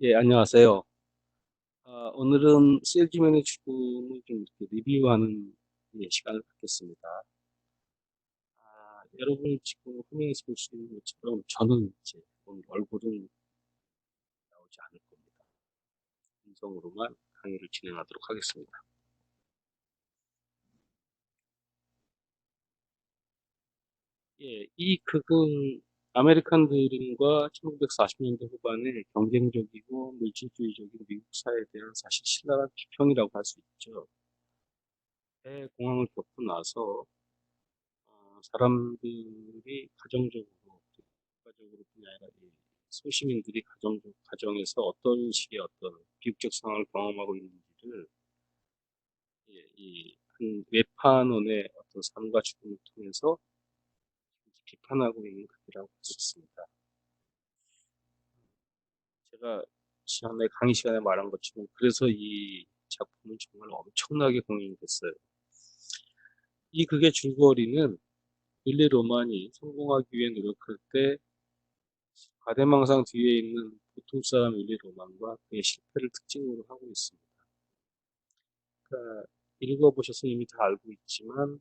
예, 안녕하세요. 오늘은 셀즈맨의 죽음을 좀 이렇게 리뷰하는 시간을 갖겠습니다. 여러분이 지금 화면에서 볼 수 있는 것처럼 저는 이제 오늘 얼굴은 나오지 않을 겁니다. 음성으로만 강의를 진행하도록 하겠습니다. 예, 이 극은 아메리칸 드림과 1940년대 후반의 경쟁적이고 물질주의적인 미국 사회에 대한 사실 신랄한 비평이라고 할 수 있죠. 대공황을 겪고 나서 사람들이 가정적으로, 국가적으로뿐 아니라 이 소시민들이 가정에서 어떤 식의 어떤 비극적 상황을 경험하고 있는지를 한 외판원의 어떤 삶과 죽음을 통해서 비판하고 있는 글이라고 할 수 있습니다. 제가 지난해 강의 시간에 말한 것처럼 그래서 이 작품은 정말 엄청나게 공연이 됐어요. 이 극의 줄거리는 윌리 로만이 성공하기 위해 노력할 때 과대망상 뒤에 있는 보통 사람 윌리 로만과 그의 실패를 특징으로 하고 있습니다. 그러니까 읽어보셔서 이미 다 알고 있지만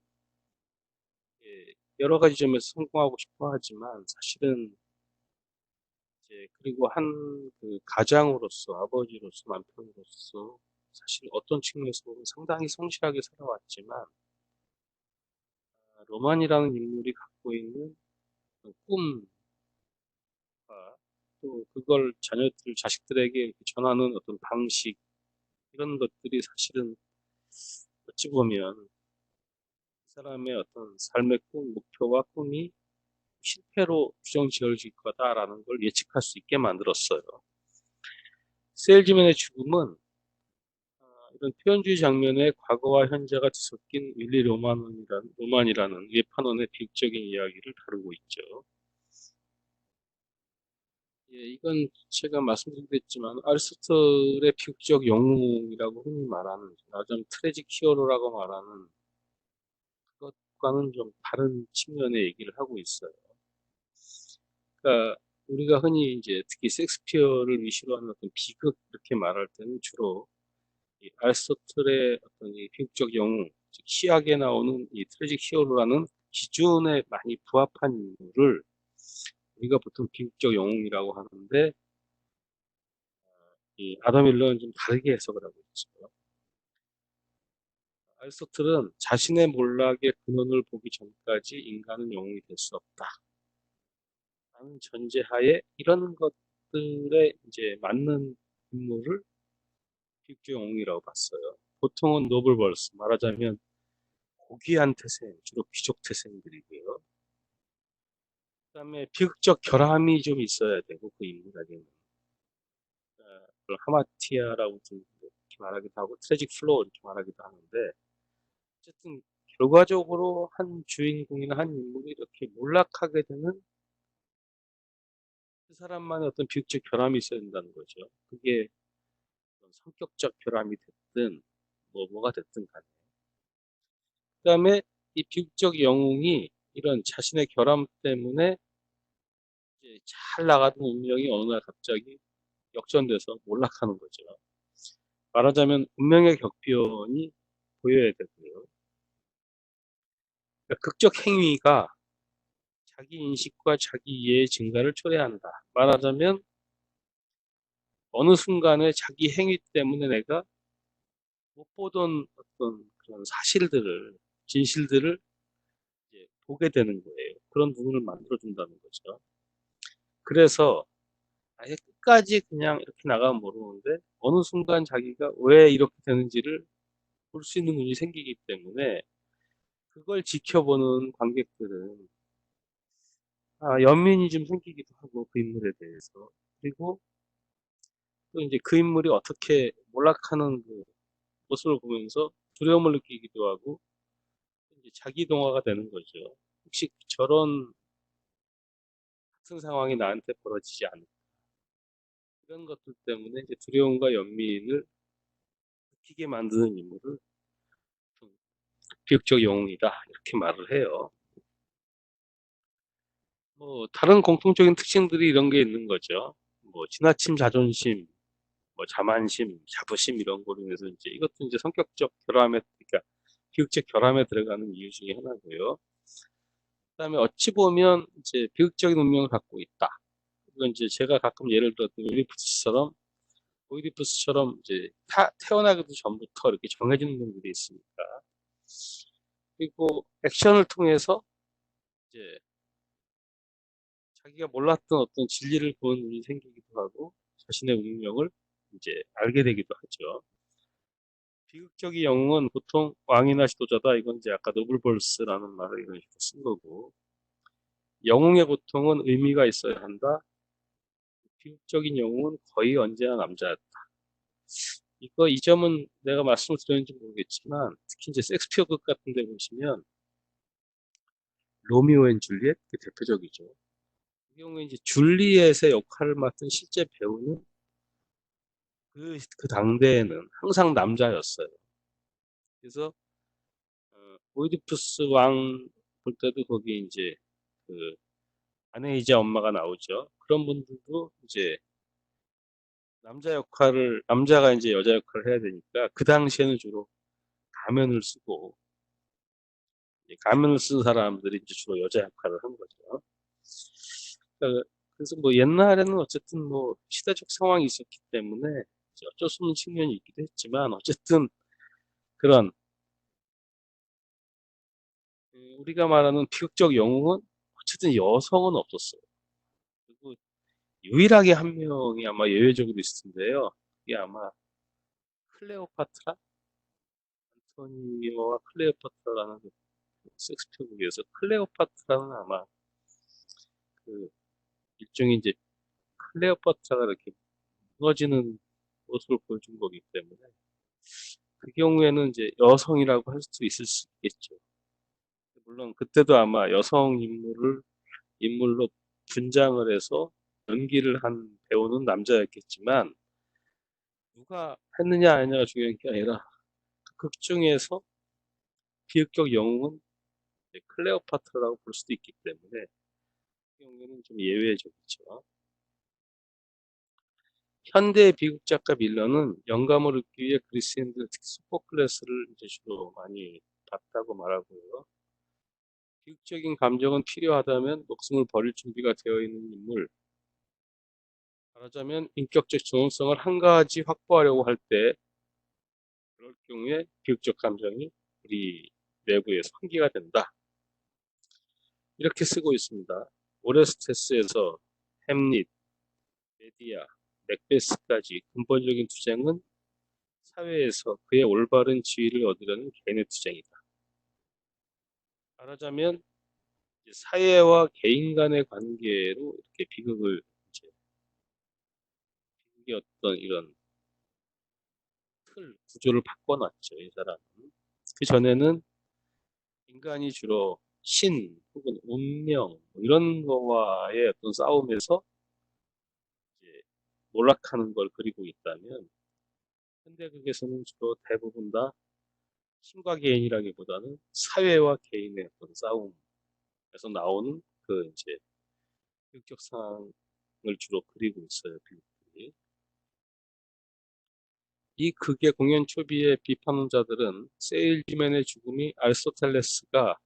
여러 가지 점에서 성공하고 싶어 하지만 사실은 이제 그리고 한 그 가장으로서 아버지로서 남편으로서 사실 어떤 측면에서 보면 상당히 성실하게 살아왔지만 로만이라는 인물이 갖고 있는 꿈과 또 그걸 자식들에게 이렇게 전하는 어떤 방식 이런 것들이 사실은 어찌 보면 그 사람의 어떤 삶의 목표와 꿈이 실패로 부정지어질 거다라는 걸 예측할 수 있게 만들었어요. 세일즈맨의 죽음은 이런 표현주의 장면에 과거와 현재가 뒤섞인 윌리 로만이라는 예판원의 비극적인 이야기를 다루고 있죠. 예, 이건 제가 말씀드렸지만 아리스토텔의 비극적 영웅이라고 흔히 말하는 나좀 트래직 히어로라고 말하는 그것과는 좀 다른 측면의 얘기를 하고 있어요. 그러니까 우리가 흔히 이제 특히 셰익스피어를 위시로 하는 어떤 비극 이렇게 말할 때는 주로 이 아리스토텔의 어떤 이 비극적 영웅, 즉 시학에 나오는 이 트래직 히어로라는 기준에 많이 부합한 인물을 우리가 보통 비극적 영웅이라고 하는데 이 아담 밀러는 좀 다르게 해석을 하고 있죠. 아리스토텔은 자신의 몰락의 근원을 보기 전까지 인간은 영웅이 될 수 없다. 라는 전제하에 이런 것들에 이제 맞는 인물을 비극적 영웅이라고 봤어요. 보통은 노블벌스, 말하자면 고귀한 태생, 주로 귀족 태생들이고요. 그다음에 비극적 결함이 좀 있어야 되고 그 인물에게는 그걸 하마티아라고 좀 이렇게 말하기도 하고 트래직 플로우 이렇게 말하기도 하는데 어쨌든 결과적으로 한 주인공이나 한 인물이 이렇게 몰락하게 되는 그 사람만의 어떤 비극적 결함이 있어야 된다는 거죠. 그게 성격적 결함이 됐든 뭐가 됐든 간에. 그다음에 이 비극적 영웅이 이런 자신의 결함 때문에 이제 잘 나가던 운명이 어느 날 갑자기 역전돼서 몰락하는 거죠. 말하자면 운명의 격변이 보여야 되고요. 그러니까 극적 행위가 자기 인식과 자기 이해의 증가를 초래한다. 말하자면 어느 순간에 자기 행위 때문에 내가 못 보던 어떤 그런 사실들을, 진실들을 이제 보게 되는 거예요. 그런 부분을 만들어준다는 거죠. 그래서 아예 끝까지 그냥 이렇게 나가면 모르는데 어느 순간 자기가 왜 이렇게 되는지를 볼 수 있는 눈이 생기기 때문에 그걸 지켜보는 관객들은 연민이 좀 생기기도 하고 그 인물에 대해서 그리고 또 이제 그 인물이 어떻게 몰락하는 그 모습을 보면서 두려움을 느끼기도 하고 이제 자기 동화가 되는 거죠. 혹시 저런 같은 상황이 나한테 벌어지지 않을까 이런 것들 때문에 이제 두려움과 연민을 느끼게 만드는 인물을 좀 비극적 영웅이다 이렇게 말을 해요. 뭐 다른 공통적인 특징들이 이런 게 있는 거죠. 뭐 지나친 자존심, 뭐 자만심, 자부심 이런 거로 인해서 이제 이것도 이제 성격적 결함에, 그러니까 비극적 결함에 들어가는 이유 중에 하나고요. 그다음에 어찌 보면 이제 비극적인 운명을 갖고 있다. 이건 이제 제가 가끔 예를 들었던 오이디푸스처럼 이제 태어나기도 전부터 이렇게 정해진 놈들이 있으니까. 그리고 액션을 통해서 이제 자기가 몰랐던 어떤 진리를 보는 눈이 생기기도 하고 자신의 운명을 이제 알게 되기도 하죠. 비극적인 영웅은 보통 왕이나 지도자다. 이건 이제 아까 노블볼스라는 말을 이런 식으로 쓴 거고, 영웅의 고통은 의미가 있어야 한다. 비극적인 영웅은 거의 언제나 남자였다. 이 점은 내가 말씀을 드렸는지 모르겠지만, 특히 이제 섹스피어 극 같은 데 보시면, 로미오 앤 줄리엣, 그 대표적이죠. 이 경우에 이제 줄리엣의 역할을 맡은 실제 배우는 그 당대에는 항상 남자였어요. 그래서, 오이디푸스 왕 볼 때도 거기 이제 그 아내이자 엄마가 나오죠. 그런 분들도 이제 남자가 이제 여자 역할을 해야 되니까 그 당시에는 주로 가면을 쓰고, 가면을 쓴 사람들이 이제 주로 여자 역할을 한 거죠. 그래서 뭐 옛날에는 어쨌든 뭐 시대적 상황이 있었기 때문에 이제 어쩔 수 없는 측면이 있기도 했지만, 어쨌든 그런 우리가 말하는 비극적 영웅은 어쨌든 여성은 없었어요. 그리고 유일하게 한 명이 아마 예외적으로 있을 텐데요. 그게 아마 클레오파트라? 안토니오와 클레오파트라라는 그 섹스피어극에서 클레오파트라는 아마 그 일종의 이제 클레오파트라가 이렇게 무너지는 모습을 보여준 거기 때문에 그 경우에는 이제 여성이라고 할 수 있겠죠. 물론 그때도 아마 여성 인물로 분장을 해서 연기를 한 배우는 남자였겠지만, 누가 했느냐 아니냐가 중요한 게 아니라 그 극 중에서 비극적 영웅은 클레오파트라고 볼 수도 있기 때문에 그 경우에는 좀 예외적이죠. 현대 비극 작가 밀러는 영감을 얻기 위해 그리스인들, 특히 소포클레스를 이제 주로 많이 봤다고 말하고요. 비극적인 감정은 필요하다면 목숨을 버릴 준비가 되어 있는 인물, 말하자면 인격적 존엄성을 한 가지 확보하려고 할 때, 그럴 경우에 비극적 감정이 우리 내부에 환기가 된다. 이렇게 쓰고 있습니다. 오레스테스에서 햄릿, 메디아, 맥베스까지 근본적인 투쟁은 사회에서 그의 올바른 지위를 얻으려는 개인의 투쟁이다. 말하자면 사회와 개인 간의 관계로 이렇게 비극의 어떤 이런 구조를 바꿔놨죠, 이 사람은. 그 전에는 인간이 주로 신 혹은 운명 뭐 이런 거와의 어떤 싸움에서 이제 몰락하는 걸 그리고 있다면, 현대극에서는 주로 대부분 다 신과 개인이라기보다는 사회와 개인의 어떤 싸움에서 나오는 그 이제 비극적 상황을 주로 그리고 있어요, 비극들이. 이 극의 공연 초기의 비판론자들은 세일즈맨의 죽음이 아리스토텔레스가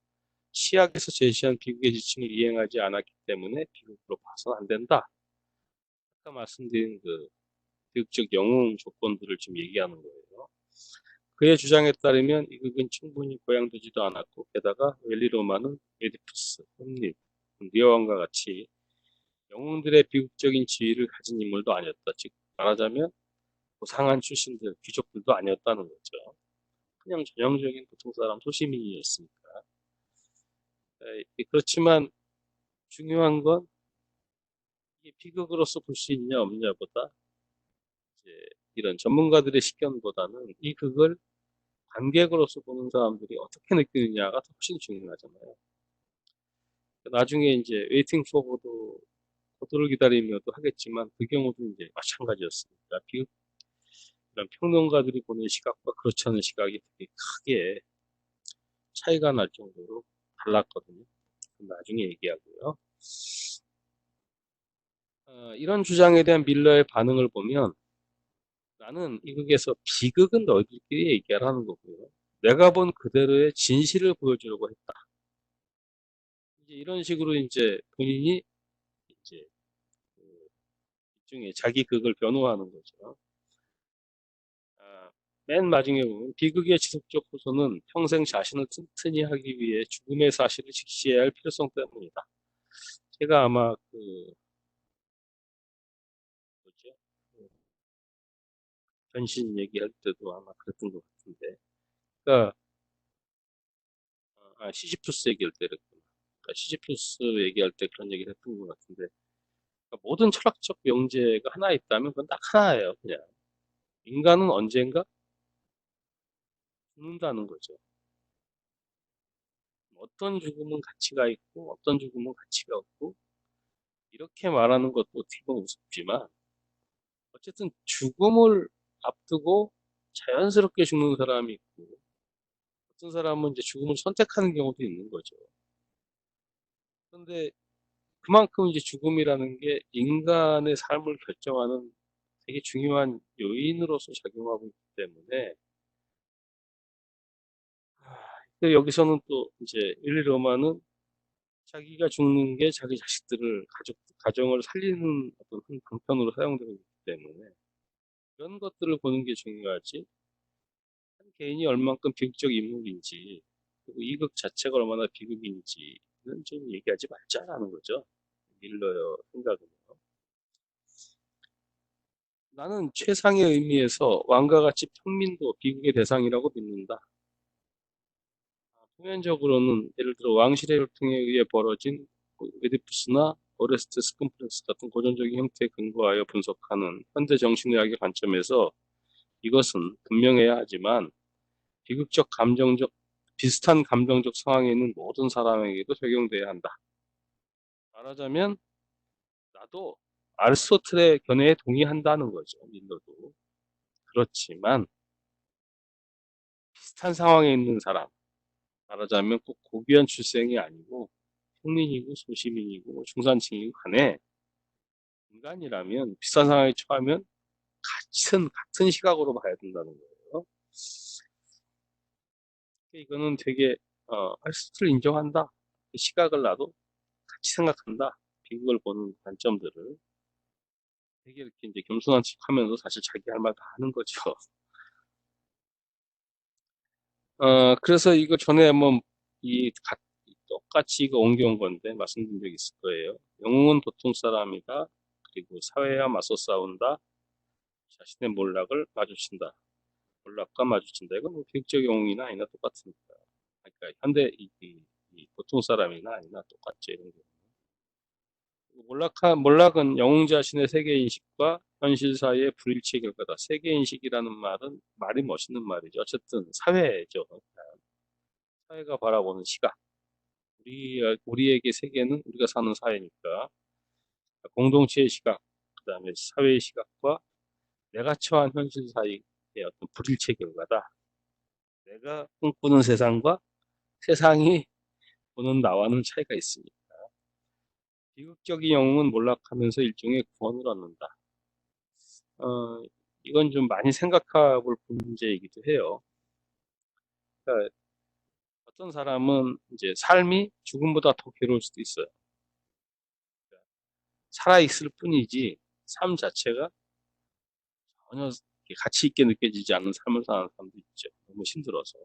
시약에서 제시한 비극의 지층을 이행하지 않았기 때문에 비극으로 봐서는 안 된다. 아까 말씀드린 그 비극적 영웅 조건들을 지금 얘기하는 거예요. 그의 주장에 따르면 이 극은 충분히 고양되지도 않았고, 게다가 웰리로마는 에디푸스, 홈릿, 리어왕과 같이 영웅들의 비극적인 지위를 가진 인물도 아니었다. 즉 말하자면 고상한 출신들, 귀족들도 아니었다는 거죠. 그냥 전형적인 보통 사람, 소시민이었으니까. 그렇지만 중요한 건 이게 비극으로서 볼 수 있냐 없냐보다 이제 이런 전문가들의 시견보다는 이 극을 관객으로서 보는 사람들이 어떻게 느끼느냐가 훨씬 중요하잖아요. 나중에 이제 웨이팅 포 고도를 기다리며도 하겠지만 그 경우도 이제 마찬가지였으니까 비극 이런 평론가들이 보는 시각과 그렇지 않은 시각이 되게 크게 차이가 날 정도로 달랐거든요. 나중에 얘기하고요. 이런 주장에 대한 밀러의 반응을 보면 나는 이극에서 비극은 너희들끼리 얘기하라는 거고요. 내가 본 그대로의 진실을 보여주려고 했다. 이제 이런 식으로 이제 본인이 이제 그 일종의 자기 극을 변호하는 거죠. 아, 맨 마지막에 보면 비극의 지속적 호소는 평생 자신을 튼튼히 하기 위해 죽음의 사실을 직시해야 할 필요성 때문이다. 제가 아마 그 뭐죠? 그 변신 얘기할 때도 아마 그랬던 것 같은데. 그러니까 시지프스 얘기할 때 그랬구나. 그러니까 시지프스 얘기할 때 그런 얘기를 했던 것 같은데 그러니까 모든 철학적 명제가 하나 있다면 그건 딱 하나예요. 그냥 인간은 언젠가 죽는다는 거죠. 어떤 죽음은 가치가 있고 어떤 죽음은 가치가 없고 이렇게 말하는 것도 어떻게 보면 우습지만 어쨌든 죽음을 앞두고 자연스럽게 죽는 사람이 있고 어떤 사람은 이제 죽음을 선택하는 경우도 있는 거죠. 그런데 그만큼 이제 죽음이라는 게 인간의 삶을 결정하는 되게 중요한 요인으로서 작용하고 있기 때문에 근데 여기서는 또 이제 윌리 로마는 자기가 죽는 게 자기 자식들을 가정을 살리는 어떤 한 방편으로 사용되고 있기 때문에 이런 것들을 보는 게 중요하지 한 개인이 얼만큼 비극적 인물인지 그리고 이극 자체가 얼마나 비극인지는 좀 얘기하지 말자라는 거죠. 밀러의 생각은요. 나는 최상의 의미에서 왕과 같이 평민도 비극의 대상이라고 믿는다. 표면적으로는 예를 들어 왕실의 혈통에 의해 벌어진 오이디푸스나 오레스테스 컴플렉스 같은 고전적인 형태에 근거하여 분석하는 현대 정신의학의 관점에서 이것은 분명해야 하지만 비극적 감정적 비슷한 감정적 상황에 있는 모든 사람에게도 적용돼야 한다. 말하자면 나도 아리스토텔의 견해에 동의한다는 거죠. 밀러도. 그렇지만 비슷한 상황에 있는 사람, 말하자면 꼭 고귀한 출생이 아니고 평민이고 소시민이고 뭐 중산층이고 간에 인간이라면 비슷한 상황에 처하면 같은 시각으로 봐야 된다는 거예요. 이거는 되게 아리스토텔을 인정한다. 그 시각을 나도 같이 생각한다. 비극을 보는 관점들을 되게 이렇게 이제 겸손한 척하면서 사실 자기 할 말 다 하는 거죠. 그래서 이거 전에 한번 똑같이 이거 옮겨온 건데 말씀드린 적 있을 거예요. 영웅은 보통 사람이다. 그리고 사회와 맞서 싸운다. 자신의 몰락을 마주친다. 몰락과 마주친다. 이건 뭐 비극적 영웅이나 아니나 똑같으니까. 그러니까 현대 이 보통 사람이나 아니나 똑같죠. 이런 게. 몰락은 영웅 자신의 세계인식과 현실 사이의 불일치의 결과다. 세계인식이라는 말은 말이 멋있는 말이죠. 어쨌든 사회죠. 사회가 바라보는 시각. 우리에게 세계는 우리가 사는 사회니까 공동체의 시각, 그 다음에 사회의 시각과 내가 처한 현실 사이의 어떤 불일치의 결과다. 내가 꿈꾸는 세상과 세상이 보는 나와는 차이가 있습니다. 비극적인 영웅은 몰락하면서 일종의 구원을 얻는다. 어, 이건 좀 많이 생각해 볼 문제이기도 해요. 그러니까 어떤 사람은 이제 삶이 죽음보다 더 괴로울 수도 있어요. 그러니까 살아있을 뿐이지 삶 자체가 전혀 가치 있게 느껴지지 않는 삶을 사는 사람도 있죠. 너무 힘들어서.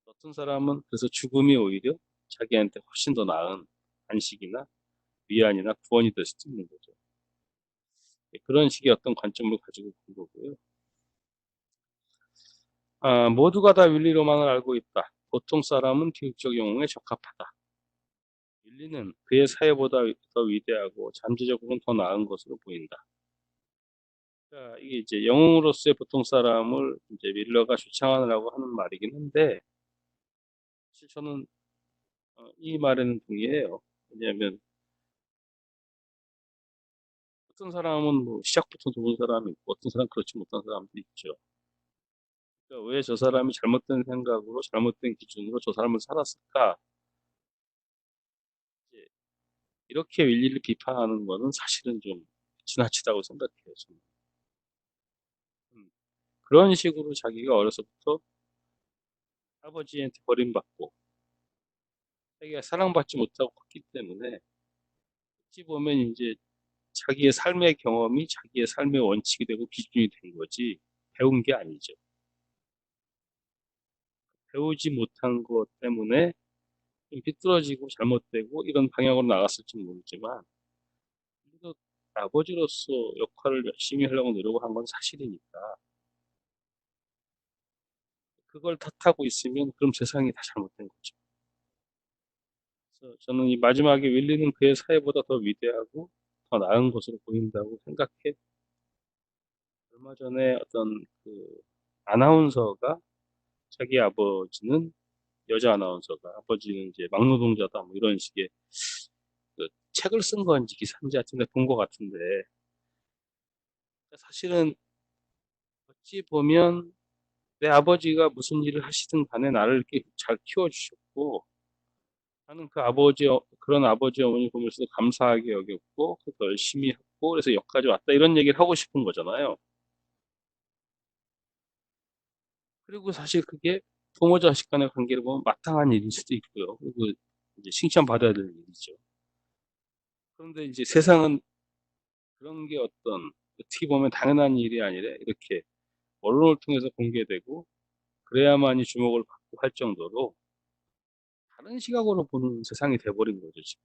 어떤 사람은 그래서 죽음이 오히려 자기한테 훨씬 더 나은 안식이나 위안이나 구원이 될 수도 있는 거죠. 그런 식의 어떤 관점을 가지고 본 거고요. 모두가 다 윌리 로만을 알고 있다. 보통 사람은 비극적 영웅에 적합하다. 윌리는 그의 사회보다 더 위대하고 잠재적으로는 더 나은 것으로 보인다. 그러니까 이게 이제 영웅으로서의 보통 사람을 이제 밀러가 주창하느라고 하는 말이긴 한데 사실 저는 이 말에는 동의해요. 왜냐하면 어떤 사람은 뭐 시작부터 좋은 사람이 있고 어떤 사람은 그렇지 못한 사람도 있죠. 그러니까 왜 저 사람이 잘못된 생각으로 잘못된 기준으로 저 사람을 살았을까? 이제 이렇게 윌리를 비판하는 거는 사실은 좀 지나치다고 생각해요. 저는. 그런 식으로 자기가 어려서부터 아버지한테 버림받고 자기가 사랑받지 못하고 컸기 때문에 어찌 보면 이제 자기의 삶의 경험이 자기의 삶의 원칙이 되고 기준이 된 거지 배운 게 아니죠. 배우지 못한 것 때문에 좀 삐뚤어지고 잘못되고 이런 방향으로 나갔을지 모르지만 그래도 아버지로서 역할을 열심히 하려고 노력을 한 건 사실이니까 그걸 탓하고 있으면 그럼 세상이 다 잘못된 거죠. 그래서 저는 이 마지막에 윌리는 그의 사회보다 더 위대하고 더 나은 것으로 보인다고 생각해. 얼마 전에 어떤 그 아나운서가 자기 아버지는 여자 아나운서가 아버지는 이제 막노동자다 뭐 이런 식의 그 책을 쓴 건지 기사인지 하여튼 본 것 같은데 사실은 어찌 보면 내 아버지가 무슨 일을 하시든 간에 나를 이렇게 잘 키워주셨고 나는 그 아버지 그런 아버지 어머니 보면서 감사하게 여겼고 더 열심히 했고 그래서 여기까지 왔다 이런 얘기를 하고 싶은 거잖아요. 그리고 사실 그게 부모 자식 간의 관계를 보면 마땅한 일일 수도 있고요. 그리고 이제 칭찬받아야 되는 일이죠. 그런데 이제 세상은 그런 게 어떤 어떻게 보면 당연한 일이 아니라 이렇게 언론을 통해서 공개되고 그래야만이 주목을 받고 할 정도로 다른 시각으로 보는 세상이 돼버린 거죠, 지금.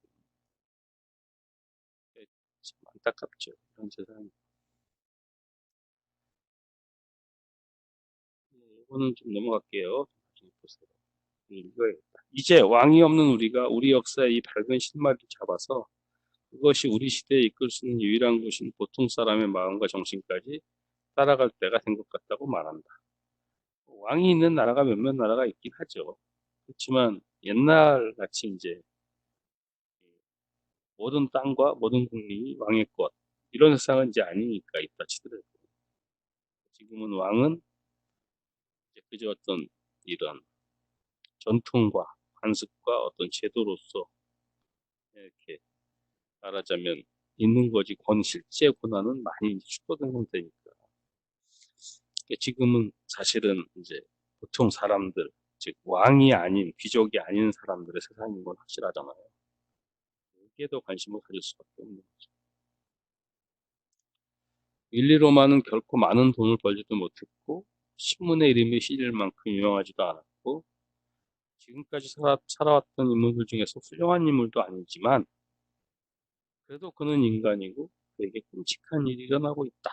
네, 참 안타깝죠. 이런 세상이. 이거는 좀 넘어갈게요. 나중에 보세요. 읽어야겠다. 이제 왕이 없는 우리가 우리 역사의 이 밝은 실마리를 잡아서 그것이 우리 시대에 이끌 수 있는 유일한 것인 보통 사람의 마음과 정신까지 따라갈 때가 된 것 같다고 말한다. 왕이 있는 나라가 몇몇 나라가 있긴 하죠. 그렇지만 옛날 같이 이제 모든 땅과 모든 국민이 왕의 것 이런 세상은 이제 아니니까 있다 치더라도 지금은 왕은 이제 그저 어떤 이런 전통과 관습과 어떤 제도로서 이렇게 말하자면 있는 거지 실제 권한은 많이 이제 축소된 상태니까 지금은 사실은 이제 보통 사람들 즉 왕이 아닌 귀족이 아닌 사람들의 세상인 건 확실하잖아요. 여기에 더 관심을 가질 수밖에 없는 거죠. 윌리로마는 결코 많은 돈을 벌지도 못했고 신문에 이름이 실릴 만큼 유명하지도 않았고 지금까지 살아왔던 인물들 중에서 훌륭한 인물도 아니지만 그래도 그는 인간이고 그에게 끔찍한 일이 일어나고 있다.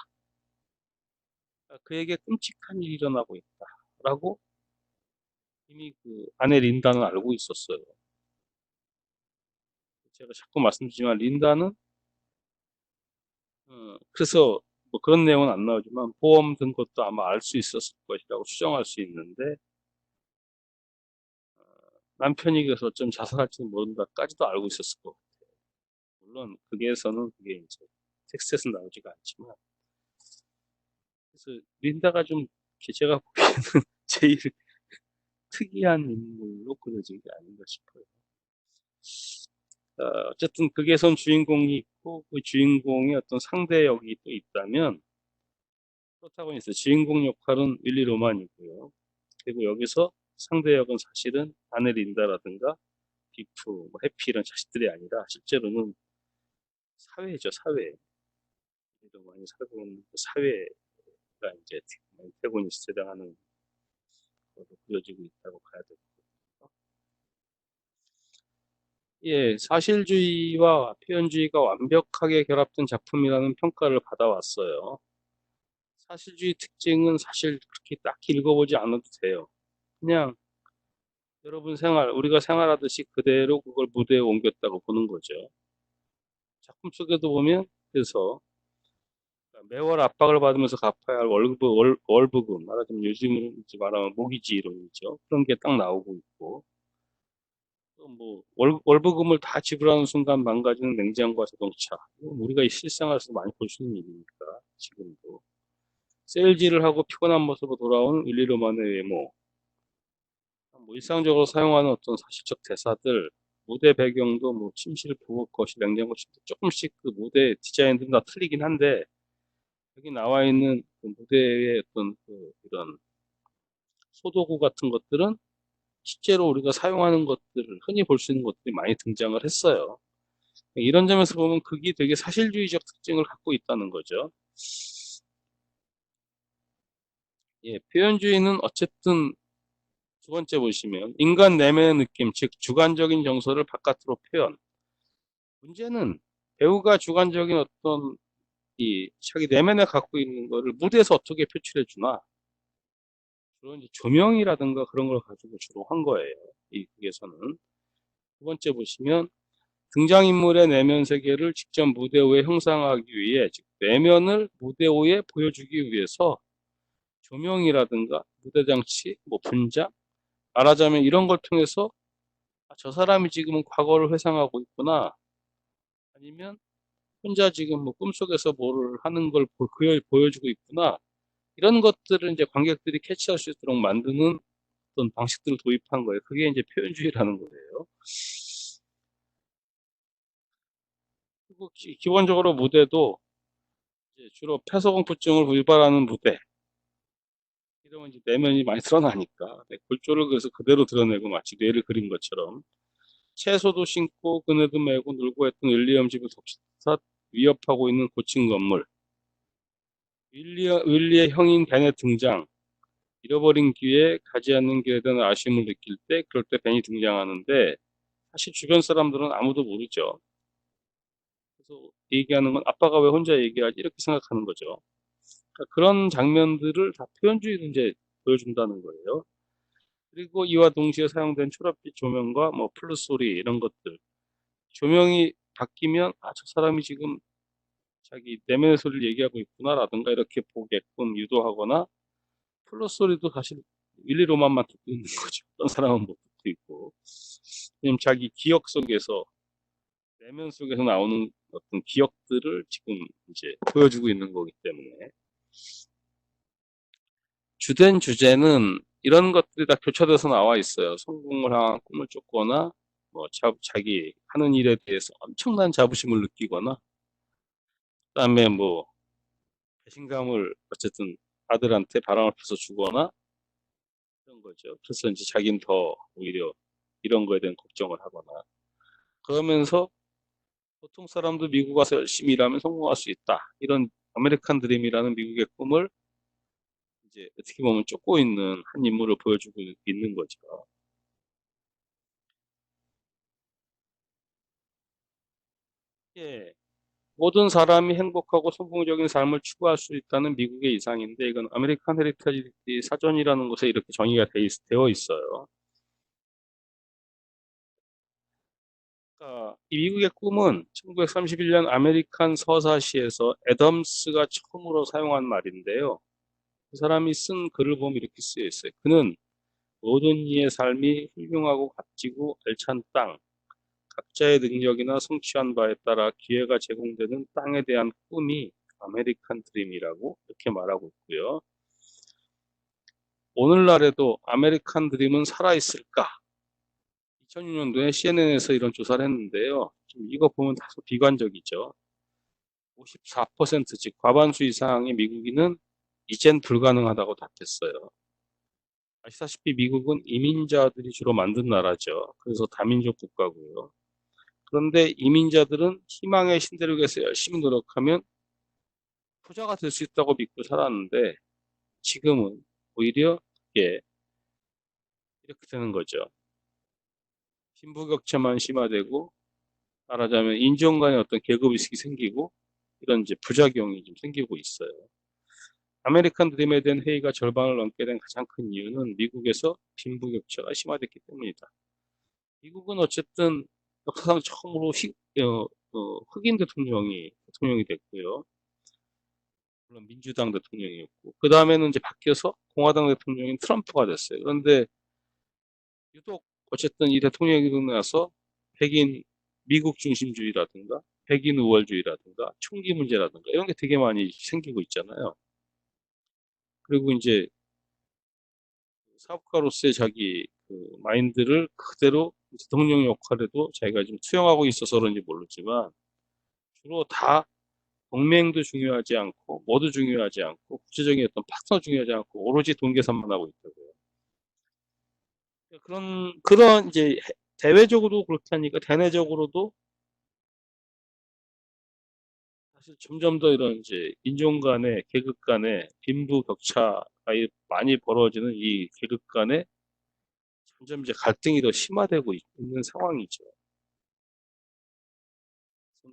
그에게 끔찍한 일이 일어나고 있다라고 이미 그 아내 린다는 알고 있었어요. 제가 자꾸 말씀드리지만 린다는 그래서 뭐 그런 내용은 안 나오지만 보험 든 것도 아마 알 수 있었을 것이라고 추정할 수 있는데 남편이 그래서 좀 자살할지는 모른다까지도 알고 있었을 것 같아요. 물론 그게서는 그게 이제 텍스트에서 나오지가 않지만 그래서 린다가 좀 제가 보기에는 제일 특이한 인물로 그려진 게 아닌가 싶어요. 어쨌든 극에선 주인공이 있고 그 주인공의 어떤 상대 역이 또 있다면 프로타고니스트 주인공 역할은 윌리 로만이고요. 그리고 여기서 상대 역은 사실은 아내 린다라든가 비프, 뭐 해피 이런 자식들이 아니라 실제로는 사회죠, 사회. 윌리 로만이 살고 있는 그 사회가 이제 프로타고니스트에 하는 것으로 그려지고 있다고 봐야 되거든요. 예, 사실주의와 표현주의가 완벽하게 결합된 작품이라는 평가를 받아왔어요. 사실주의 특징은 사실 그렇게 딱히 읽어보지 않아도 돼요. 그냥 여러분 우리가 생활하듯이 그대로 그걸 무대에 옮겼다고 보는 거죠. 작품 속에도 보면 그래서 매월 압박을 받으면서 갚아야 할 월부금, 말하자면 요즘으로 말하면 모기지 이론이죠. 그런 게 딱 나오고 있고 또 뭐 월부금을 다 지불하는 순간 망가지는 냉장고와 자동차. 우리가 이 실생활에서 많이 볼 수 있는 일이니까 지금도 세일즈를 하고 피곤한 모습으로 돌아온 윌리로만의 외모, 뭐 일상적으로 사용하는 어떤 사실적 대사들, 무대 배경도 뭐 침실, 부엌, 거실, 냉장고 침대 조금씩 그 무대 디자인들은 다 틀리긴 한데 여기 나와 있는 그 무대의 어떤 이런 소도구 같은 것들은 실제로 우리가 사용하는 것들을 흔히 볼 수 있는 것들이 많이 등장을 했어요. 이런 점에서 보면 극이 되게 사실주의적 특징을 갖고 있다는 거죠. 예, 표현주의는 어쨌든 두 번째 보시면 인간 내면의 느낌, 즉 주관적인 정서를 바깥으로 표현. 문제는 배우가 주관적인 어떤 이 자기 내면에 갖고 있는 거를 무대에서 어떻게 표출해 주나. 주로 이제 조명이라든가 그런 걸 가지고 주로 한 거예요. 이 극에서는. 두 번째 보시면 등장인물의 내면 세계를 직접 무대 위에 형상하기 위해, 즉 내면을 무대 위에 보여주기 위해서 조명이라든가 무대 장치, 뭐 분장, 말하자면 이런 걸 통해서 아, 저 사람이 지금은 과거를 회상하고 있구나. 아니면 혼자 지금 뭐 꿈속에서 뭐를 하는 걸 보여주고 있구나. 이런 것들을 이제 관객들이 캐치할 수 있도록 만드는 어떤 방식들을 도입한 거예요. 그게 이제 표현주의라는 거예요. 그리고 기본적으로 무대도 이제 주로 폐소공포증을 유발하는 무대. 이러면 이제 내면이 많이 드러나니까 골조를 그래서 그대로 드러내고 마치 뇌를 그린 것처럼 채소도 심고 그네도 메고 놀고 했던 윌리엄 집을 덮치듯 위협하고 있는 고층 건물. 윌리의 형인 벤의 등장. 잃어버린 기회, 가지 않는 길에 대한 아쉬움을 느낄 때, 그럴 때 벤이 등장하는데, 사실 주변 사람들은 아무도 모르죠. 그래서 얘기하는 건 아빠가 왜 혼자 얘기하지? 이렇게 생각하는 거죠. 그러니까 그런 장면들을 다 표현주의로 이제 보여준다는 거예요. 그리고 이와 동시에 사용된 초록빛 조명과 뭐 플룻 소리 이런 것들. 조명이 바뀌면, 아, 저 사람이 지금 자기 내면의 소리를 얘기하고 있구나라든가 이렇게 보게끔 유도하거나, 플러스 소리도 사실 일리로만만 듣고 있는 거죠. 어떤 사람은 못 듣고 있고. 왜냐면 자기 기억 속에서, 내면 속에서 나오는 어떤 기억들을 지금 이제 보여주고 있는 거기 때문에. 주된 주제는 이런 것들이 다 교차돼서 나와 있어요. 성공을 향한 꿈을 쫓거나, 뭐, 자기 하는 일에 대해서 엄청난 자부심을 느끼거나, 그 다음에 뭐, 배신감을 어쨌든 아들한테 바람을 펴서 주거나, 이런 거죠. 그래서 이제 자기는 더 오히려 이런 거에 대한 걱정을 하거나 그러면서 보통 사람도 미국 가서 열심히 일하면 성공할 수 있다. 이런 아메리칸 드림이라는 미국의 꿈을 이제 어떻게 보면 쫓고 있는 한 인물을 보여주고 있는 거죠. 예. 모든 사람이 행복하고 성공적인 삶을 추구할 수 있다는 미국의 이상인데 이건 아메리칸 헤리티지 사전이라는 곳에 이렇게 정의가 되어 있어요. 그러니까 이 미국의 꿈은 1931년 아메리칸 서사시에서 애덤스가 처음으로 사용한 말인데요. 그 사람이 쓴 글을 보면 이렇게 쓰여 있어요. 그는 모든 이의 삶이 훌륭하고 값지고 알찬 땅, 각자의 능력이나 성취한 바에 따라 기회가 제공되는 땅에 대한 꿈이 아메리칸 드림이라고 이렇게 말하고 있고요. 오늘날에도 아메리칸 드림은 살아있을까? 2006년도에 CNN에서 이런 조사를 했는데요. 지금 이거 보면 다소 비관적이죠. 54%, 즉 과반수 이상의 미국인은 이젠 불가능하다고 답했어요. 아시다시피 미국은 이민자들이 주로 만든 나라죠. 그래서 다민족 국가고요. 그런데 이민자들은 희망의 신대륙에서 열심히 노력하면 부자가 될 수 있다고 믿고 살았는데 지금은 오히려 그게 이렇게 되는 거죠. 빈부격차만 심화되고 말하자면 인종 간의 어떤 계급의식이 생기고 이런 이제 부작용이 좀 생기고 있어요. 아메리칸 드림에 대한 회의가 절반을 넘게 된 가장 큰 이유는 미국에서 빈부격차가 심화됐기 때문이다. 미국은 어쨌든 역사상 처음으로 흑인 대통령이 됐고요. 물론 민주당 대통령이었고 그 다음에는 이제 바뀌어서 공화당 대통령인 트럼프가 됐어요. 그런데 유독 어쨌든 이 대통령이 되고 나서 백인 미국 중심주의라든가 백인 우월주의라든가 총기 문제라든가 이런 게 되게 많이 생기고 있잖아요. 그리고 이제 사업가로서의 자기 그 마인드를 그대로 대통령 역할에도 자기가 좀 투영하고 있어서 그런지 모르지만 주로 다 동맹도 중요하지 않고, 뭐도 중요하지 않고, 구체적인 어떤 파트너 중요하지 않고, 오로지 돈 계산만 하고 있다고요. 그런 이제 대외적으로 그렇게 하니까 대내적으로도 사실 점점 더 이런 이제 인종 간의 계급 간의 빈부 격차가 많이 벌어지는 이 계급 간의 점점 이제 갈등이 더 심화되고 있는 상황이죠.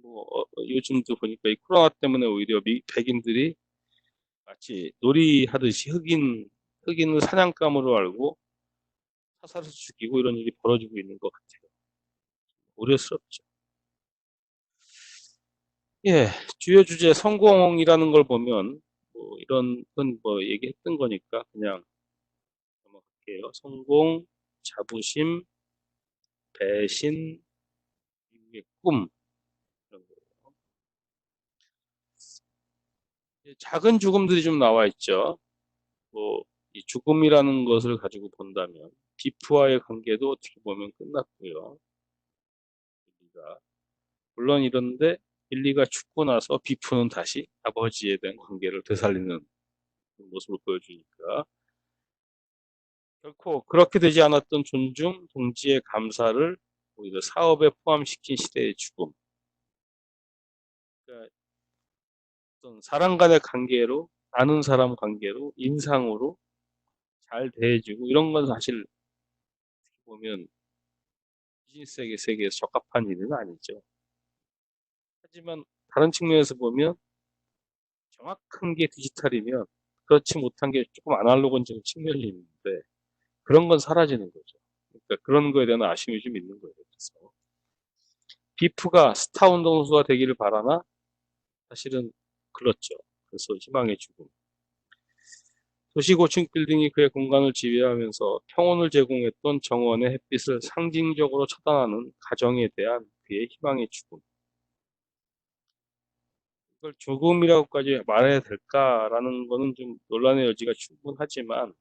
뭐 요즘도 보니까 이 코로나 때문에 오히려 백인들이 마치 놀이하듯이 흑인을 사냥감으로 알고 사살해서 죽이고 이런 일이 벌어지고 있는 것 같아요. 우려스럽죠. 예, 주요 주제 성공이라는 걸 보면 뭐 이런 건 뭐 얘기했던 거니까 그냥 넘어갈게요. 성공, 자부심, 배신, 미국의 꿈 이런 거. 작은 죽음들이 좀 나와 있죠. 뭐 이 죽음이라는 것을 가지고 본다면 비프와의 관계도 어떻게 보면 끝났고요. 빌리가. 물론 이런데 빌리가 죽고 나서 비프는 다시 아버지에 대한 관계를 되살리는 모습을 보여주니까 결코 그렇게 되지 않았던 존중, 동지의 감사를 오히려 사업에 포함시킨 시대의 죽음. 그러니까 어떤 사람 간의 관계로, 아는 사람 관계로, 인상으로 잘 대해주고 이런 건 사실 보면 비즈니스 세계에서 적합한 일은 아니죠. 하지만 다른 측면에서 보면 정확한 게 디지털이면 그렇지 못한 게 조금 아날로그적인 측면이 있는데 그런 건 사라지는 거죠. 그러니까 그런 거에 대한 아쉬움이 좀 있는 거예요. 그래서 비프가 스타 운동수가 되기를 바라나 사실은 그렇죠. 그래서 희망의 죽음. 도시 고층 빌딩이 그의 공간을 지배하면서 평온을 제공했던 정원의 햇빛을 상징적으로 차단하는 가정에 대한 그의 희망의 죽음. 이걸 죽음이라고까지 말해야 될까라는 거는 좀 논란의 여지가 충분하지만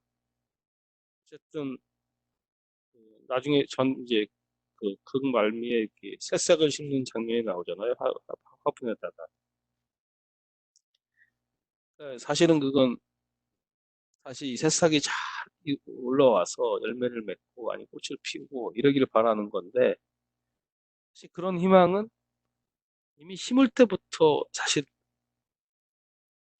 어쨌든 나중에 이제 극 말미에 이렇게 새싹을 심는 장면이 나오잖아요. 화분에다가. 사실은 그건 다시 이 새싹이 잘 올라와서 열매를 맺고 아니 꽃을 피우고 이러기를 바라는 건데 사실 그런 희망은 이미 심을 때부터 사실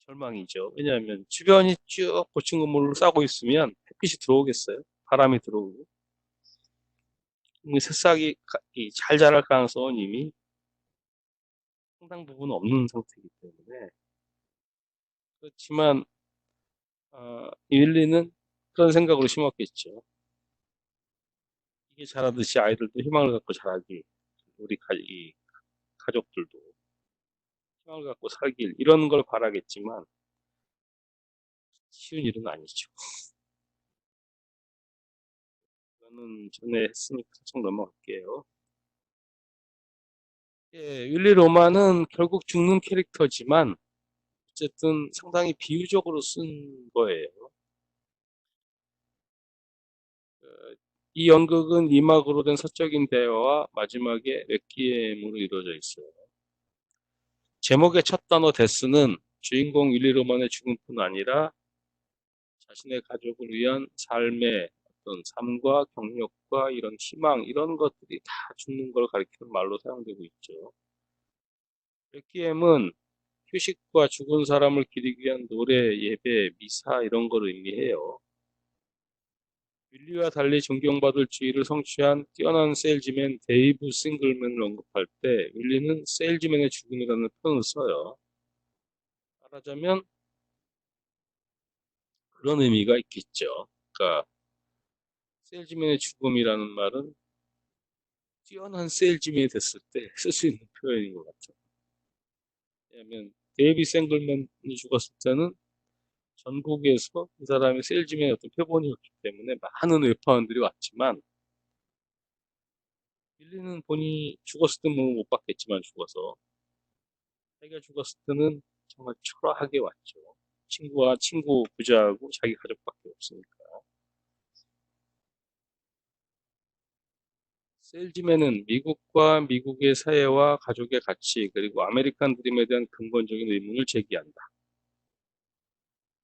절망이죠. 왜냐하면 주변이 쭉 고층 건물로 싸고 있으면 햇빛이 들어오겠어요. 바람이 들어오고 이 새싹이 잘 자랄 가능성은 이미 상당 부분 없는 상태이기 때문에 그렇지만 윌리는 그런 생각으로 심었겠죠. 이게 자라듯이 아이들도 희망을 갖고 자라기 우리 이 가족들도 희망을 갖고 살길 이런 걸 바라겠지만 쉬운 일은 아니죠. 저는 전에 했으니까 살짝 넘어갈게요. 예, 윌리 로만은 결국 죽는 캐릭터지만 어쨌든 상당히 비유적으로 쓴 거예요. 어, 이 연극은 이막으로 된 서적인 대화와 마지막에 레퀴엠으로 이루어져 있어요. 제목의 첫 단어 데스는 주인공 윌리 로만의 죽음뿐 아니라 자신의 가족을 위한 삶의 어떤 삶과 경력과 이런 희망 이런 것들이 다 죽는 걸 가리키는 말로 사용되고 있죠. 레퀴엠은 휴식과 죽은 사람을 기리기 위한 노래, 예배, 미사 이런 걸 의미해요. 윌리와 달리 존경받을 지위를 성취한 뛰어난 세일즈맨 데이브 싱글맨을 언급할 때 윌리는 세일즈맨의 죽음이라는 표현을 써요. 말하자면 그런 의미가 있겠죠. 그러니까 세일즈맨의 죽음이라는 말은 뛰어난 세일즈맨이 됐을 때 쓸 수 있는 표현인 것 같아요. 왜냐하면 데이비 생글맨이 죽었을 때는 전국에서 그 사람이 세일즈맨의 어떤 표본이었기 때문에 많은 외파원들이 왔지만 빌리는 본인이 죽었을 때는 못 받겠지만 죽어서 자기가 죽었을 때는 정말 초라하게 왔죠. 친구와 친구 부자하고 자기 가족밖에 없으니까. 셀즈맨은 미국과 미국의 사회와 가족의 가치 그리고 아메리칸 드림에 대한 근본적인 의문을 제기한다.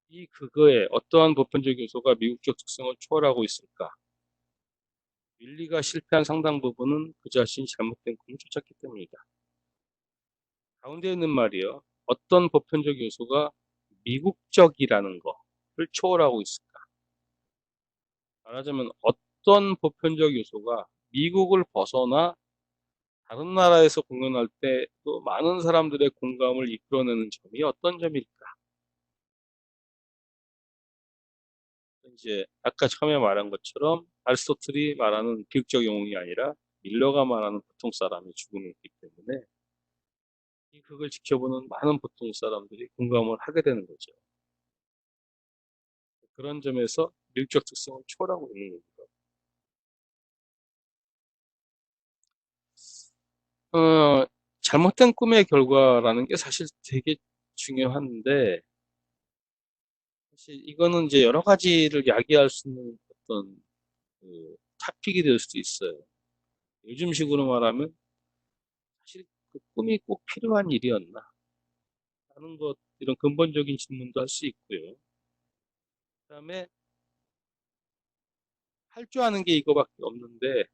이 그거에 어떠한 보편적 요소가 미국적 특성을 초월하고 있을까? 윌리가 실패한 상당 부분은 그 자신이 잘못된 꿈을 쫓았기 때문이다. 가운데 있는 말이요. 어떤 보편적 요소가 미국적이라는 것을 초월하고 있을까? 말하자면 어떤 보편적 요소가 미국을 벗어나 다른 나라에서 공연할 때 또 많은 사람들의 공감을 이끌어내는 점이 어떤 점일까? 이제 아까 처음에 말한 것처럼 아리스토텔이 말하는 비극적 영웅이 아니라 밀러가 말하는 보통 사람의 죽음이기 때문에 그걸 지켜보는 많은 보통 사람들이 공감을 하게 되는 거죠. 그런 점에서 미국적 특성을 초월하고 있는 겁니다. 어, 잘못된 꿈의 결과라는 게 사실 되게 중요한데, 사실 이거는 이제 여러 가지를 야기할 수 있는 어떤 그 토픽이 될 수도 있어요. 요즘 식으로 말하면 사실 그 꿈이 꼭 필요한 일이었나 하는 것, 이런 근본적인 질문도 할 수 있고요. 그다음에 할 줄 아는 게 이거밖에 없는데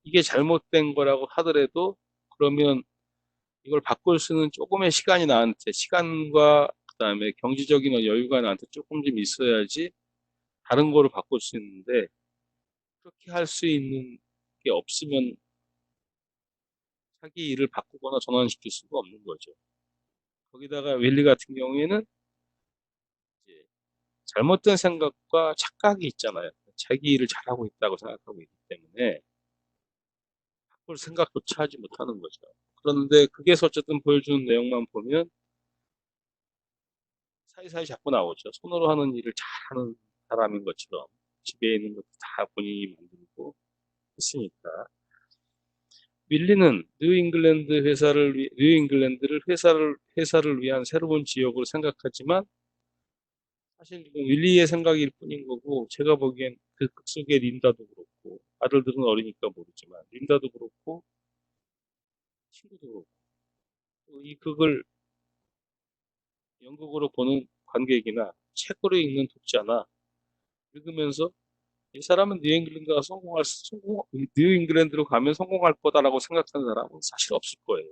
이게 잘못된 거라고 하더라도 그러면 이걸 바꿀 수는 조금의 시간이 나한테 시간과 그다음에 경제적인 여유가 나한테 조금 좀 있어야지 다른 거로 바꿀 수 있는데 그렇게 할 수 있는 게 없으면 자기 일을 바꾸거나 전환시킬 수가 없는 거죠. 거기다가 윌리 같은 경우에는 이제 잘못된 생각과 착각이 있잖아요. 자기 일을 잘하고 있다고 생각하고 있기 때문에 바꿀 생각조차 하지 못하는 거죠. 그런데 그게 어쨌든 보여주는 내용만 보면 사이사이 자꾸 나오죠. 손으로 하는 일을 잘하는 사람인 것처럼 집에 있는 것도 다 본인이 만들고 했으니까. 윌리는 뉴잉글랜드를 회사를 위한 새로운 지역으로 생각하지만 사실 이건 윌리의 생각일 뿐인 거고 제가 보기엔 그 속에 린다도 그렇고 아들들은 어리니까 모르지만 린다도 그렇고 친구도 그렇고 이 극을 연극으로 보는 관객이나 책으로 읽는 독자나 읽으면서 이 사람은 뉴 잉글랜드로 가면 성공할 거다라고 생각하는 사람은 사실 없을 거예요.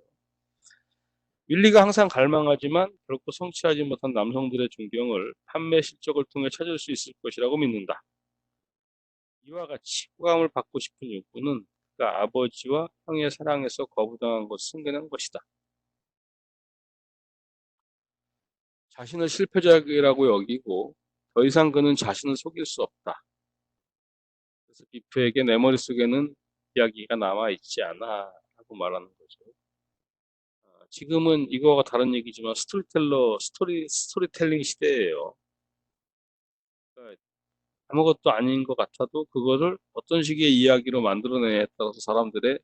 윌리가 항상 갈망하지만 결코 성취하지 못한 남성들의 존경을 판매 실적을 통해 찾을 수 있을 것이라고 믿는다. 이와 같이 호감을 받고 싶은 욕구는 그가 아버지와 형의 사랑에서 거부당한 것을 숨겨낸 것이다. 자신을 실패자라고 여기고 더 이상 그는 자신을 속일 수 없다. 그래서 비프에게 내 머릿속에는 이야기가 남아있지 않아 하고 말하는 거죠. 지금은 이거와 다른 얘기지만 스토리텔링 시대예요. 그러니까 아무것도 아닌 것 같아도 그거를 어떤 식의 이야기로 만들어내냐에 따라서 사람들의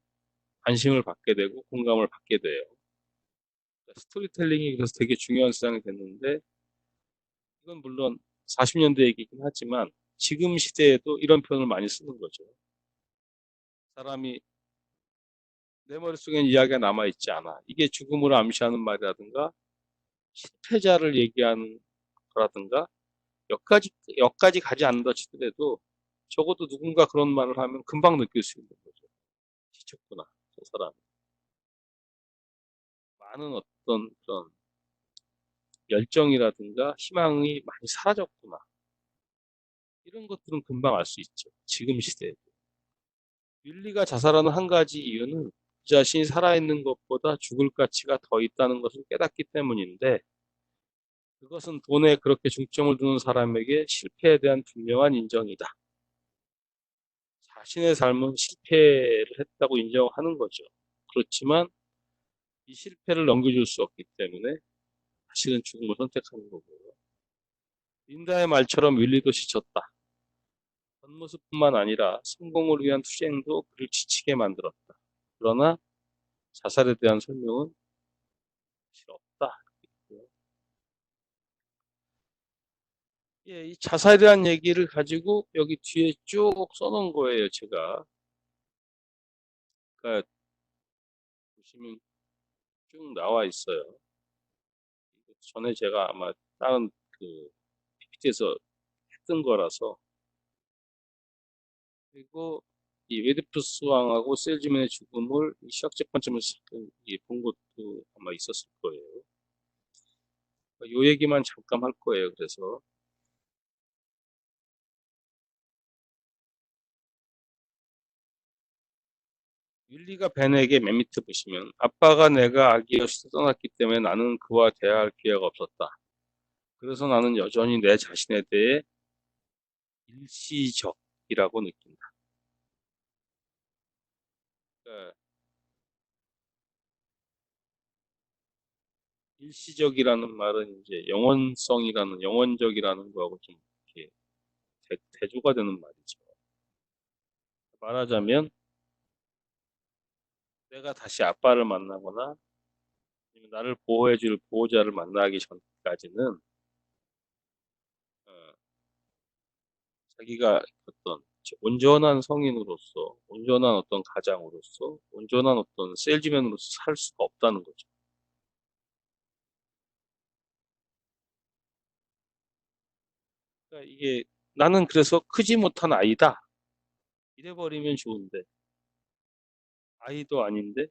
관심을 받게 되고 공감을 받게 돼요. 그러니까 스토리텔링이 그래서 되게 중요한 세상이 됐는데 이건 물론 40년대 얘기긴 하지만 지금 시대에도 이런 표현을 많이 쓰는 거죠. 사람이 내 머릿속엔 이야기가 남아있지 않아. 이게 죽음을 암시하는 말이라든가 실패자를 얘기하는 거라든가 역까지 가지 않는다 치더라도 적어도 누군가 그런 말을 하면 금방 느낄 수 있는 거죠. 지쳤구나, 저 사람. 많은 어떤 그런 열정이라든가 희망이 많이 사라졌구나. 이런 것들은 금방 알 수 있죠. 지금 시대에도. 윌리가 자살하는 한 가지 이유는 그 자신이 살아있는 것보다 죽을 가치가 더 있다는 것을 깨닫기 때문인데 그것은 돈에 그렇게 중점을 두는 사람에게 실패에 대한 분명한 인정이다. 자신의 삶은 실패를 했다고 인정하는 거죠. 그렇지만 이 실패를 넘겨줄 수 없기 때문에 사실은 죽음을 선택하는 거고요. 린다의 말처럼 윌리도 지쳤다. 겉모습뿐만 아니라 성공을 위한 투쟁도 그를 지치게 만들었다. 그러나 자살에 대한 설명은 사실 없다. 예, 이 자살이란 얘기를 가지고 여기 뒤에 쭉 써놓은 거예요, 제가. 그러니까 보시면 쭉 나와 있어요. 전에 제가 아마 다른 그 PPT에서 했던 거라서. 그리고 이 웨디푸스 왕하고 셀즈맨의 죽음을 이 시각 재판점에서 본 것도 아마 있었을 거예요. 요 얘기만 잠깐 할 거예요. 그래서 윌리가 벤에게 맨 밑에 보시면 아빠가 내가 아기였을 때 떠났기 때문에 나는 그와 대화할 기회가 없었다. 그래서 나는 여전히 내 자신에 대해 일시적이라고 느낀다. 그러니까 일시적이라는 말은 이제 영원적이라는 거하고 좀 이렇게 대조가 되는 말이죠. 말하자면 내가 다시 아빠를 만나거나 아니면 나를 보호해줄 보호자를 만나기 전까지는 어, 자기가 어떤 온전한 성인으로서, 온전한 어떤 가장으로서, 온전한 어떤 셀즈맨으로서 살 수가 없다는 거죠. 그러니까 이게 나는 그래서 크지 못한 아이다. 이래버리면 좋은데 아이도 아닌데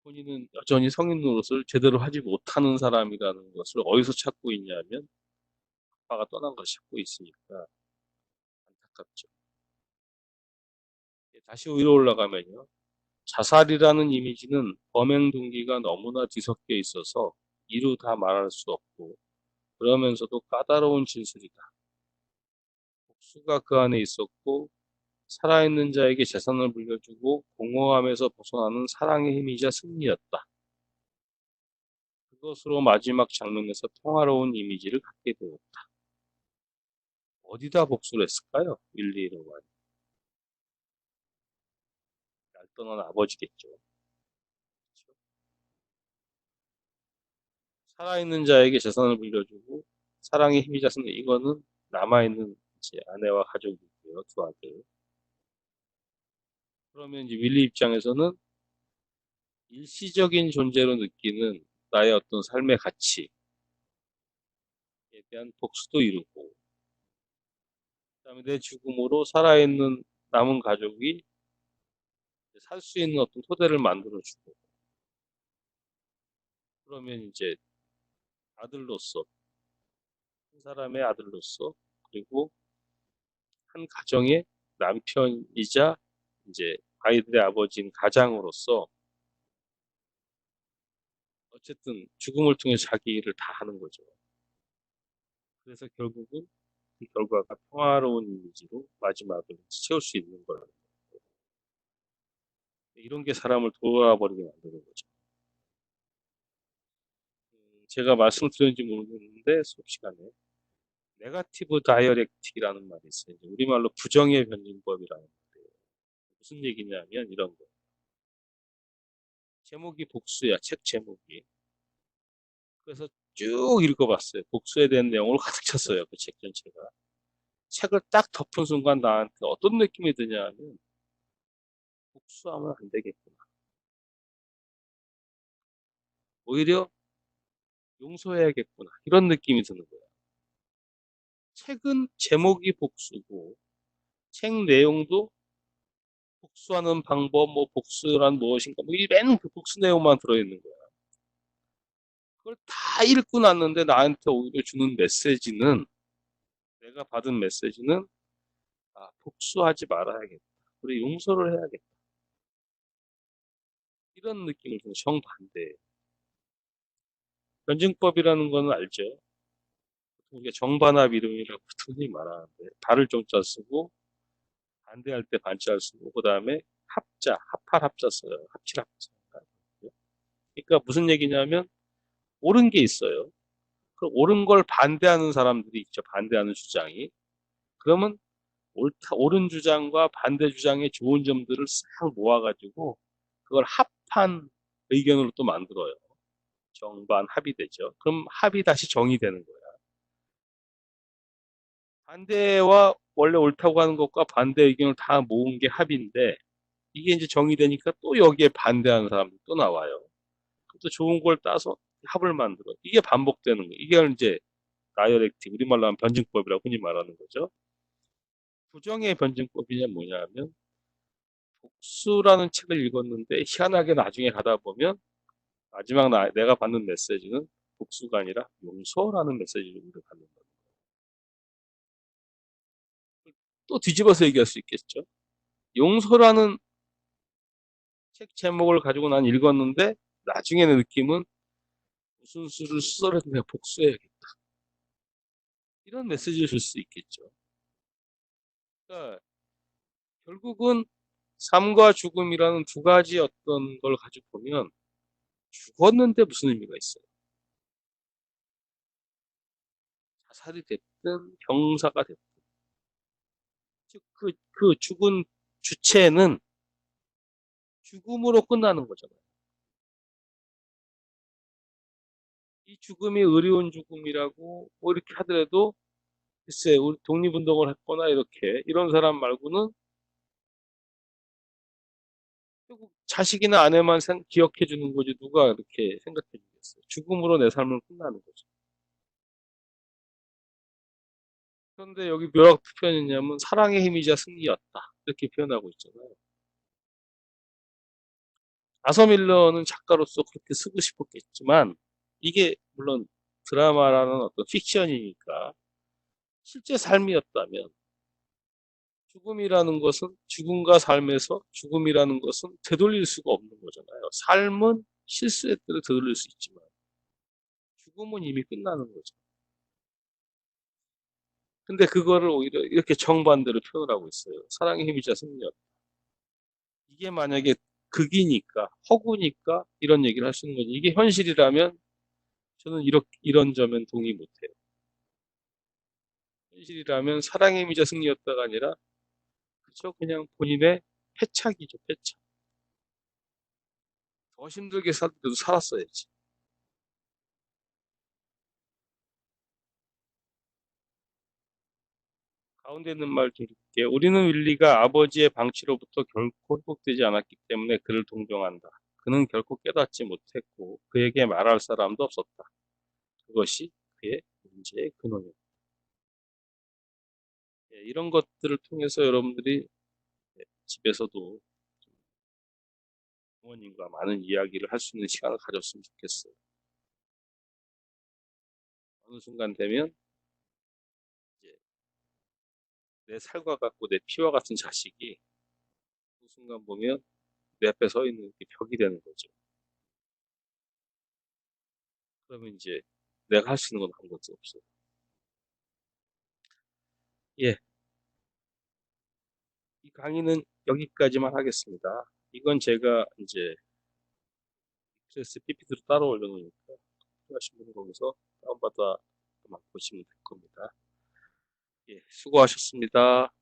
본인은 여전히 성인 노릇을 제대로 하지 못하는 사람이라는 것을 어디서 찾고 있냐면 아빠가 떠난 걸 찾고 있으니까 안타깝죠. 다시 위로 올라가면요. 자살이라는 이미지는 범행 동기가 너무나 뒤섞여 있어서 이루 다 말할 수 없고 그러면서도 까다로운 진술이다. 복수가 그 안에 있었고 살아있는 자에게 재산을 물려주고 공허함에서 벗어나는 사랑의 힘이자 승리였다. 그것으로 마지막 장면에서 평화로운 이미지를 갖게 되었다. 어디다 복수를 했을까요? 윌리로만. 날 떠난 아버지겠죠. 그렇죠? 살아있는 자에게 재산을 물려주고 사랑의 힘이자 승리. 이거는 남아있는 이제 아내와 가족이고요. 두 아들. 그러면 이제 윌리 입장에서는 일시적인 존재로 느끼는 나의 어떤 삶의 가치에 대한 복수도 이루고, 그다음에 내 죽음으로 살아있는 남은 가족이 살 수 있는 어떤 토대를 만들어주고, 그러면 이제 아들로서, 한 사람의 아들로서, 그리고 한 가정의 남편이자 이제 아이들의 아버지인 가장으로서 어쨌든 죽음을 통해 자기 일을 다 하는 거죠. 그래서 결국은 그 결과가 평화로운 이미지로 마지막을 채울 수 있는 거라는 거예요. 이런 게 사람을 돌아버리게 만드는 거죠. 제가 말씀드렸는지 모르겠는데 수업 시간에 네거티브 다이어렉틱이라는 말이 있어요. 우리말로 부정의 변증법이라는 건데 무슨 얘기냐면 이런 거. 제목이 복수야, 책 제목이. 그래서 쭉 읽어봤어요. 복수에 대한 내용으로 가득 찼어요. 그 책 전체가. 책을 딱 덮은 순간 나한테 어떤 느낌이 드냐면 복수하면 안 되겠구나. 오히려 용서해야겠구나. 이런 느낌이 드는 거예요. 책은 제목이 복수고 책 내용도 복수하는 방법, 뭐 복수란 무엇인가, 뭐 이 맨 그 복수 내용만 들어있는 거야. 그걸 다 읽고 났는데 나한테 오히려 주는 메시지는 내가 받은 메시지는 아, 복수하지 말아야겠다. 우리 용서를 해야겠다. 이런 느낌을 좀 정반대. 변증법이라는 거는 알죠. 우리가 정반합 이론이라고 흔히 말하는데 발을 정자 쓰고 반대할 때 반자를 쓰고 그 다음에 합자, 합할 합자 써요. 합칠 합자. 그러니까 무슨 얘기냐면 옳은 게 있어요. 그 옳은 걸 반대하는 사람들이 있죠. 반대하는 주장이. 그러면 옳은 주장과 반대 주장의 좋은 점들을 싹 모아가지고 그걸 합한 의견으로 또 만들어요. 정반 합이 되죠. 그럼 합이 다시 정이 되는 거야. 반대와 원래 옳다고 하는 것과 반대 의견을 다 모은 게 합인데 이게 이제 정의되니까 또 여기에 반대하는 사람이 또 나와요. 또 좋은 걸 따서 합을 만들어. 이게 반복되는 거예요. 이게 이제 다이어렉틱, 우리말로 하면 변증법이라고 흔히 말하는 거죠. 부정의 변증법이냐 뭐냐면 복수라는 책을 읽었는데 희한하게 나중에 가다 보면 마지막 내가 받는 메시지는 복수가 아니라 용서라는 메시지를 받는 거예요. 또 뒤집어서 얘기할 수 있겠죠. 용서라는 책 제목을 가지고 난 읽었는데 나중에는 느낌은 무슨 수를 쓰더라도 내가 복수해야겠다. 이런 메시지를 줄 수 있겠죠. 그러니까 결국은 삶과 죽음이라는 두 가지 어떤 걸 가지고 보면 죽었는데 무슨 의미가 있어요. 자살이 됐든 병사가 됐든 즉 그 죽은 주체는 죽음으로 끝나는 거잖아요. 이 죽음이 의로운 죽음이라고 뭐 이렇게 하더라도 글쎄 우리 독립운동을 했거나 이렇게 이런 사람 말고는 결국 자식이나 아내만 기억해 주는 거지 누가 이렇게 생각해 주겠어요. 죽음으로 내 삶은 끝나는 거죠. 그런데 여기 뭐라고 표현했냐면 사랑의 힘이자 승리였다. 이렇게 표현하고 있잖아요. 아서 밀러는 작가로서 그렇게 쓰고 싶었겠지만 이게 물론 드라마라는 어떤 픽션이니까 실제 삶이었다면 죽음이라는 것은 죽음과 삶에서 죽음이라는 것은 되돌릴 수가 없는 거잖아요. 삶은 실수에 따라 되돌릴 수 있지만 죽음은 이미 끝나는 거죠. 근데 그거를 오히려 이렇게 정반대로 표현을 하고 있어요. 사랑의 힘이자 승리였다. 이게 만약에 극이니까 허구니까 이런 얘기를 할 수 있는 거지. 이게 현실이라면 저는 이런 점엔 동의 못해요. 현실이라면 사랑의 힘이자 승리였다가 아니라 그저 그냥 본인의 패착이죠, 패착. 더 힘들게 살때도 살았어야지. 가운데 있는 말 드릴게요. 우리는 윌리가 아버지의 방치로부터 결코 회복되지 않았기 때문에 그를 동정한다. 그는 결코 깨닫지 못했고 그에게 말할 사람도 없었다. 그것이 그의 문제의 근원이다. 예, 이런 것들을 통해서 여러분들이 집에서도 부모님과 많은 이야기를 할 수 있는 시간을 가졌으면 좋겠어요. 어느 순간 되면 이제 내 살과 같고 내 피와 같은 자식이 그 순간 보면 내 앞에 서 있는 게 벽이 되는 거죠. 그러면 이제 내가 할 수 있는 건 아무것도 없어요. 예, 이 강의는 여기까지만 하겠습니다. 이건 제가 이제 스트레스 PPT로 따로 올려놓으니까 필요하신 분은 거기서 다운받아 보시면 될 겁니다. 예, 수고하셨습니다.